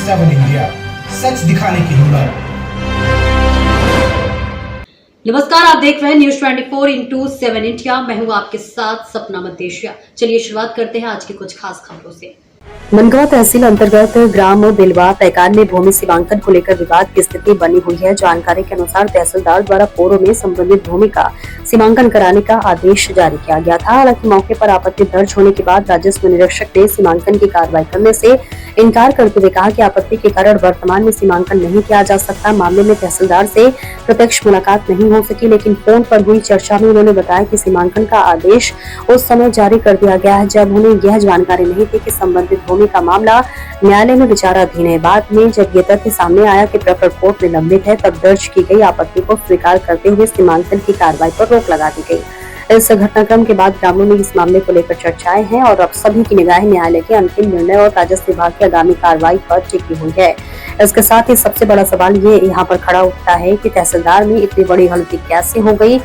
7 India, सच दिखाने की हिम्मत। नमस्कार, आप देख रहे हैं न्यूज 24/7 इंडिया। मैं हूं आपके साथ सपना मदेशिया। चलिए शुरुआत करते हैं आज की कुछ खास खबरों से। मनगवा तहसील अंतर्गत ग्राम बिलवा पैकार में भूमि सीमांकन को लेकर विवाद की स्थिति बनी हुई है। जानकारी के अनुसार तहसीलदार द्वारा पूर्व में संबंधित भूमि का सीमांकन कराने का आदेश जारी किया गया था। हालांकि मौके पर आपत्ति दर्ज होने के बाद राजस्व निरीक्षक ने सीमांकन की कार्रवाई करने से इनकार करते हुए कहा कि आपत्ति के कारण वर्तमान में सीमांकन नहीं किया जा सकता। मामले में तहसीलदार से प्रत्यक्ष मुलाकात नहीं हो सकी, लेकिन फोन पर हुई चर्चा में उन्होंने बताया कि सीमांकन का आदेश उस समय जारी कर दिया गया है जब उन्हें यह जानकारी नहीं थी कि संबंधित भूमि का मामला न्यायालय में विचाराधीन है। बाद में जब ये तथ्य सामने आया कि प्रकरण कोर्ट में लंबित है, तब दर्ज की गई आपत्ति को स्वीकार करते हुए सीमांकन की कार्रवाई पर रोक लगा दी गई। इस घटनाक्रम के बाद ग्रामीणों में इस मामले को लेकर चर्चाएं हैं और अब सभी की निगाहें न्यायालय के अंतिम निर्णय और राजस्व विभाग की आगामी कार्रवाई पर टिकी हुई है। इसके साथ ही सबसे बड़ा सवाल ये यहाँ पर खड़ा उठता है कि तहसीलदार में इतनी बड़ी गलती कैसे हो गई,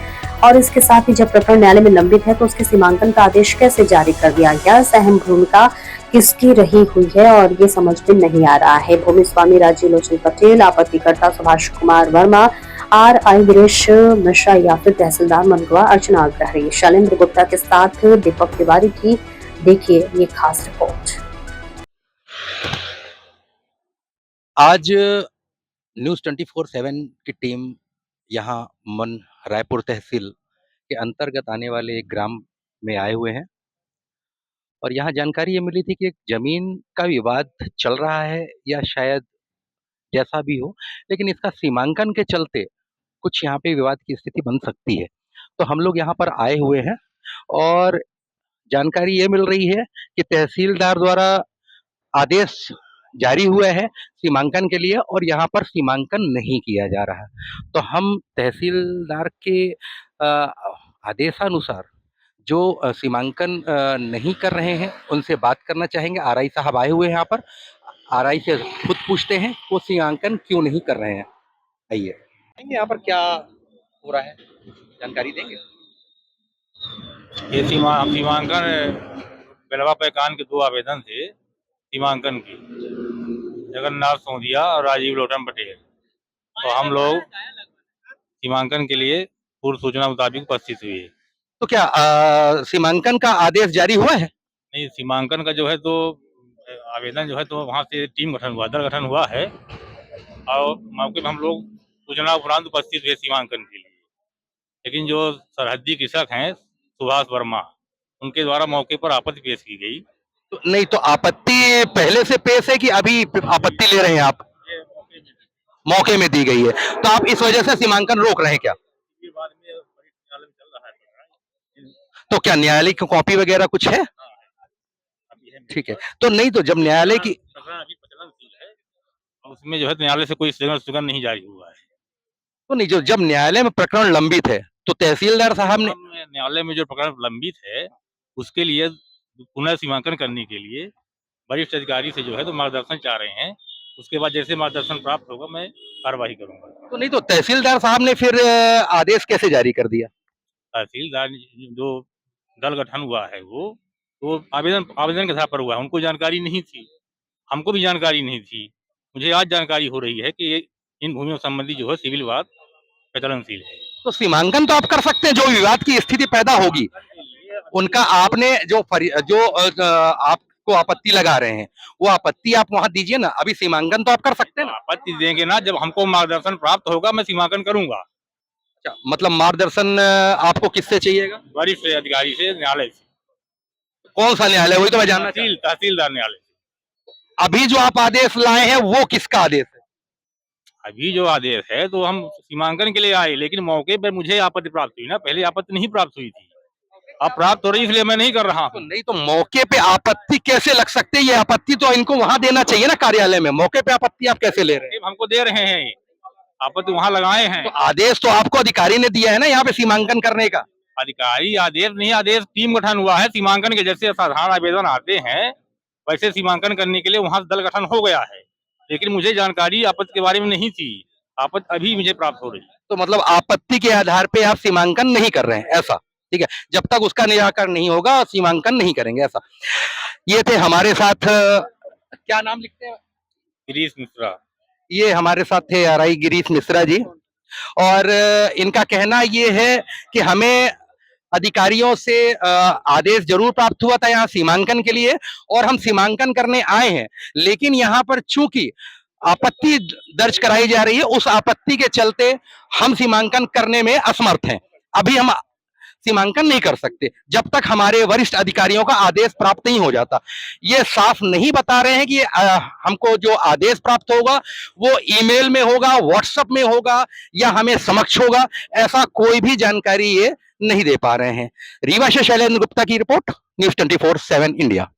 और इसके साथ ही जब प्रकरण न्यायालय में लंबित है तो उसके सीमांकन का आदेश कैसे जारी कर दिया गया। अहम भूमिका किसकी रही हुई है और ये समझ में नहीं आ रहा है। भूमि स्वामी राजीव लोचन पटेल, आपत्तिकर्ता सुभाष कुमार वर्मा, RI गिरीश मिश्रा या फिर तहसीलदार मनगवा अर्चना अग्रहरी। शैलेंद्र गुप्ता के साथ दीपक तिवारी की देखिए ये खास रिपोर्ट। आज न्यूज़ 24/7 की टीम यहाँ रायपुर तहसील के अंतर्गत आने वाले एक ग्राम में आए हुए हैं और यहाँ जानकारी ये मिली थी कि एक जमीन का विवाद चल रहा है या शायद जैसा भी हो, लेकिन इसका सीमांकन के चलते कुछ यहाँ पे विवाद की स्थिति बन सकती है। तो हम लोग यहाँ पर आए हुए हैं और जानकारी ये मिल रही है कि तहसीलदार द्वारा आदेश जारी हुआ है सीमांकन के लिए और यहाँ पर सीमांकन नहीं किया जा रहा है। तो हम तहसीलदार के आदेशानुसार जो सीमांकन नहीं कर रहे हैं उनसे बात करना चाहेंगे। RI साहब आए हुए हैं यहाँ पर, RI से खुद पूछते हैं वो सीमांकन क्यों नहीं कर रहे हैं। आइए, यहाँ पर क्या हो रहा है जानकारी देंगे। ये सीमांकन बिलवा पैकान के 2 आवेदन थे सीमांकन की, जगन्नाथ सोंधिया और राजीव लोटन पटेल। तो हम लोग सीमांकन के लिए पूर्व सूचना मुताबिक उपस्थित हुए। तो क्या सीमांकन का आदेश जारी हुआ है? नहीं, सीमांकन का जो है तो आवेदन जो है तो वहाँ से टीम गठन हुआ, दल गठन हुआ है और मौके पर हम लोग सूचना उपरांत उपस्थित हुए सीमांकन के लिए। लेकिन जो सरहदी कृषक हैं सुभाष वर्मा, उनके द्वारा मौके पर आपत्ति पेश की गई। तो नहीं, तो आपत्ति पहले से पेश है कि अभी आपत्ति ले रहे हैं आप? मौके में दी गई है, तो आप इस वजह से सीमांकन रोक रहे हैं क्या? ये बाद में वरिष्ठ न्यायालय में चल रहा है। तो क्या न्यायालय की कॉपी वगैरह कुछ है? ठीक है, तो नहीं, तो जब न्यायालय की अभी प्रचलनशील है और उसमें जो है न्यायालय से कोई स्थगन नहीं जारी हुआ है। तो नहीं, जो जब न्यायालय में प्रकरण लंबित है तो तहसीलदार साहब ने न्यायालय में जो प्रकरण लंबित है उसके लिए पुनः सीमांकन करने के लिए वरिष्ठ अधिकारी से जो है तो मार्गदर्शन चाह रहे हैं। उसके बाद जैसे मार्गदर्शन प्राप्त होगा मैं कार्रवाई करूंगा। तो नहीं, तो तहसीलदार साहब ने फिर आदेश कैसे जारी कर दिया? तहसीलदार जो दल गठन हुआ है वो तो आवेदन के आधार पर हुआ है, उनको जानकारी नहीं थी, हमको भी जानकारी नहीं थी। मुझे आज जानकारी हो रही है कि इन भूमियों संबंधी जो है सिविल विवाद प्रचलनशील है। तो सीमांकन तो आप कर सकते हैं, जो विवाद की स्थिति पैदा होगी उनका आपने जो आपको आपत्ति लगा रहे हैं वो आपत्ति आप वहां दीजिए ना। अभी सीमांकन तो आप कर सकते हैं ना। आपत्ति देंगे ना, जब हमको मार्गदर्शन प्राप्त होगा मैं सीमांकन करूंगा। अच्छा, मतलब मार्गदर्शन आपको किससे चाहिएगा? वरिष्ठ अधिकारी से, न्यायालय से। कौन सा न्यायालय, वही तो मैं जानना चाहता हूं। तहसीलदार न्यायालय से। अभी जो आप आदेश लाए हैं वो किसका आदेश है? अभी जो आदेश है तो हम सीमांकन के लिए आए, लेकिन मौके पर मुझे आपत्ति प्राप्त हुई ना, पहले आपत्ति नहीं प्राप्त हुई थी, अब प्राप्त हो रही इसलिए मैं नहीं कर रहा हूँ। तो नहीं, तो मौके पे आपत्ति कैसे लग सकते है? ये आपत्ति तो इनको वहां देना चाहिए ना कार्यालय में, मौके पे आपत्ति आप कैसे ले रहे हैं? हमको दे रहे हैं, आपत्ति वहां लगाए हैं। तो आदेश तो आपको अधिकारी ने दिया है ना यहाँ पे सीमांकन करने का। अधिकारी आदेश नहीं, आदेश टीम गठन हुआ है सीमांकन के। जैसे साधारण आवेदन आते हैं वैसे सीमांकन करने के लिए वहां दल गठन हो गया है, लेकिन मुझे जानकारी आपत्ति के बारे में नहीं थी, आपत्ति अभी मुझे प्राप्त हो रही है। तो मतलब आपत्ति के आधार पे आप सीमांकन नहीं कर रहे हैं, ऐसा? ठीक है, जब तक उसका निराकरण नहीं होगा सीमांकन नहीं करेंगे, ऐसा? ये थे हमारे साथ, क्या नाम लिखते हैं? गिरीश मिश्रा। ये हमारे साथ थे आरआई गिरीश मिश्रा जी, और इनका कहना ये है कि हमें अधिकारियों से आदेश जरूर प्राप्त हुआ था यहाँ सीमांकन के लिए, और हम सीमांकन करने आए हैं, लेकिन यहाँ पर चूंकि आपत्ति दर्ज कराई जा रही है, उस आपत्ति के चलते हम सीमांकन करने में असमर्थ हैं। अभी हम सीमांकन नहीं कर सकते जब तक हमारे वरिष्ठ अधिकारियों का आदेश प्राप्त नहीं हो जाता। ये साफ नहीं बता रहे हैं कि हमको जो आदेश प्राप्त होगा वो ईमेल में होगा, व्हाट्सएप में होगा, या हमें समक्ष होगा, ऐसा कोई भी जानकारी ये नहीं दे पा रहे हैं। रीवा से शैलेंद्र गुप्ता की रिपोर्ट, न्यूज़ 24/7 इंडिया।